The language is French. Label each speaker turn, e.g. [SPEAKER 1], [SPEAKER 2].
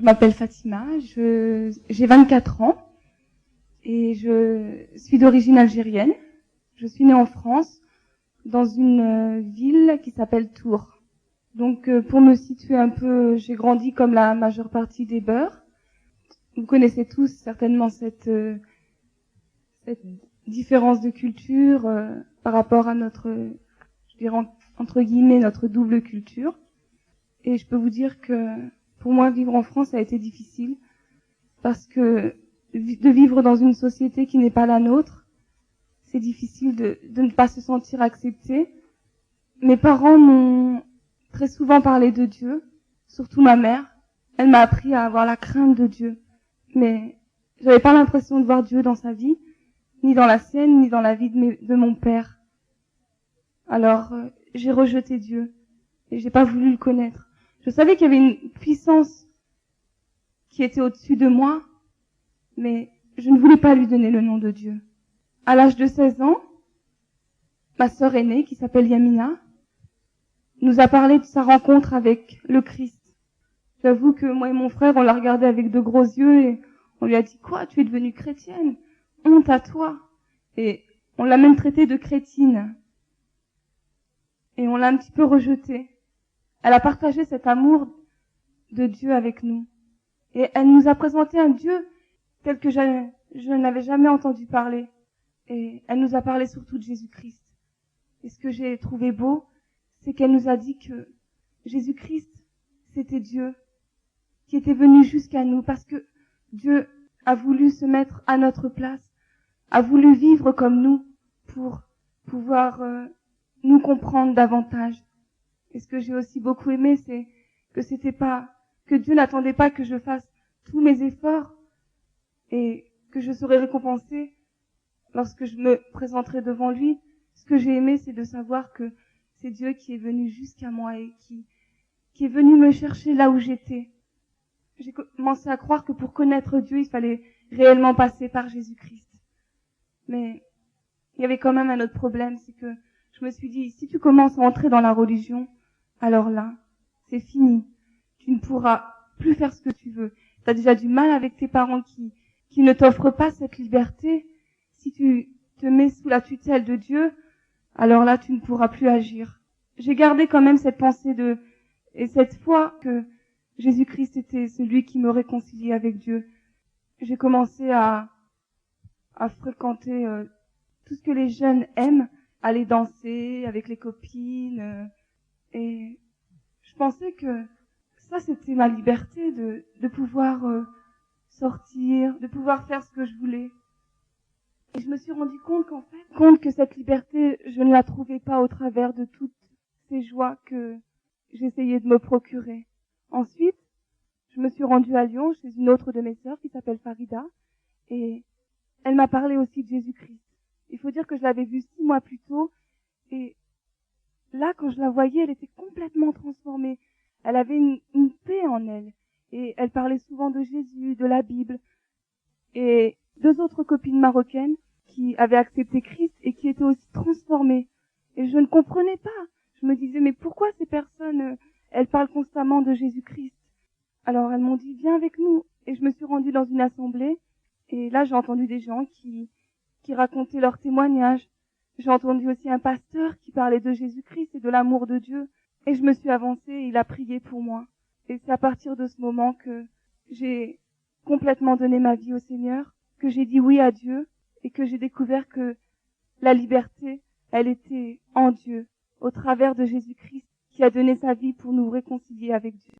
[SPEAKER 1] m'appelle Fatima, j'ai 24 ans et je suis d'origine algérienne. Je suis née en France, dans une ville qui s'appelle Tours. Donc pour me situer un peu, j'ai grandi comme la majeure partie des beurs. Vous connaissez tous certainement cette différence de culture par rapport à notre, je dirais entre guillemets, notre double culture. Et je peux vous dire que pour moi, vivre en France a été difficile parce que de vivre dans une société qui n'est pas la nôtre, c'est difficile de ne pas se sentir accepté. Mes parents m'ont très souvent parlé de Dieu, surtout ma mère. Elle m'a appris à avoir la crainte de Dieu. Mais j'avais pas l'impression de voir Dieu dans sa vie, ni dans la sienne, ni dans la vie de mon père. Alors, j'ai rejeté Dieu et j'ai pas voulu le connaître. Je savais qu'il y avait une puissance qui était au-dessus de moi, mais je ne voulais pas lui donner le nom de Dieu. À l'âge de 16 ans, ma sœur aînée, qui s'appelle Yamina, nous a parlé de sa rencontre avec le Christ. J'avoue que moi et mon frère, on l'a regardé avec de gros yeux et on lui a dit « Quoi, tu es devenue chrétienne? Honte à toi !» Et on l'a même traitée de crétine. Et on l'a un petit peu rejetée. Elle a partagé cet amour de Dieu avec nous. Et elle nous a présenté un Dieu tel que je n'avais jamais entendu parler. Et elle nous a parlé surtout de Jésus-Christ. Et ce que j'ai trouvé beau, c'est qu'elle nous a dit que Jésus-Christ, c'était Dieu qui était venu jusqu'à nous parce que Dieu a voulu se mettre à notre place, a voulu vivre comme nous pour pouvoir nous comprendre davantage. Et ce que j'ai aussi beaucoup aimé, c'est que Dieu n'attendait pas que je fasse tous mes efforts et que je serai récompensée lorsque je me présenterai devant lui. Ce que j'ai aimé, c'est de savoir que c'est Dieu qui est venu jusqu'à moi et qui est venu me chercher là où j'étais. J'ai commencé à croire que pour connaître Dieu, il fallait réellement passer par Jésus-Christ. Mais il y avait quand même un autre problème, c'est que je me suis dit, si tu commences à entrer dans la religion, alors là, c'est fini. Tu ne pourras plus faire ce que tu veux. Tu as déjà du mal avec tes parents qui ne t'offrent pas cette liberté. Si tu te mets sous la tutelle de Dieu, alors là, tu ne pourras plus agir. J'ai gardé quand même cette pensée et cette foi que Jésus-Christ était celui qui me réconciliait avec Dieu. J'ai commencé à fréquenter tout ce que les jeunes aiment, aller danser avec les copines. Et je pensais que ça, c'était ma liberté de pouvoir sortir, de pouvoir faire ce que je voulais. Et je me suis rendu compte que cette liberté, je ne la trouvais pas au travers de toutes ces joies que j'essayais de me procurer. Ensuite, je me suis rendue à Lyon chez une autre de mes sœurs qui s'appelle Farida et elle m'a parlé aussi de Jésus-Christ. Il faut dire que je l'avais vue 6 mois plus tôt et là, quand je la voyais, elle était complètement transformée. Elle avait une paix en elle et elle parlait souvent de Jésus, de la Bible. Et 2 autres copines marocaines qui avaient accepté Christ et qui étaient aussi transformées. Et je ne comprenais pas. Je me disais, mais pourquoi ces personnes, elles parlent constamment de Jésus-Christ? Alors elles m'ont dit, viens avec nous. Et je me suis rendue dans une assemblée. Et là, j'ai entendu des gens qui racontaient leurs témoignages. J'ai entendu aussi un pasteur qui parlait de Jésus-Christ et de l'amour de Dieu. Et je me suis avancée et il a prié pour moi. Et c'est à partir de ce moment que j'ai complètement donné ma vie au Seigneur, que j'ai dit oui à Dieu et que j'ai découvert que la liberté, elle était en Dieu, au travers de Jésus-Christ qui a donné sa vie pour nous réconcilier avec Dieu.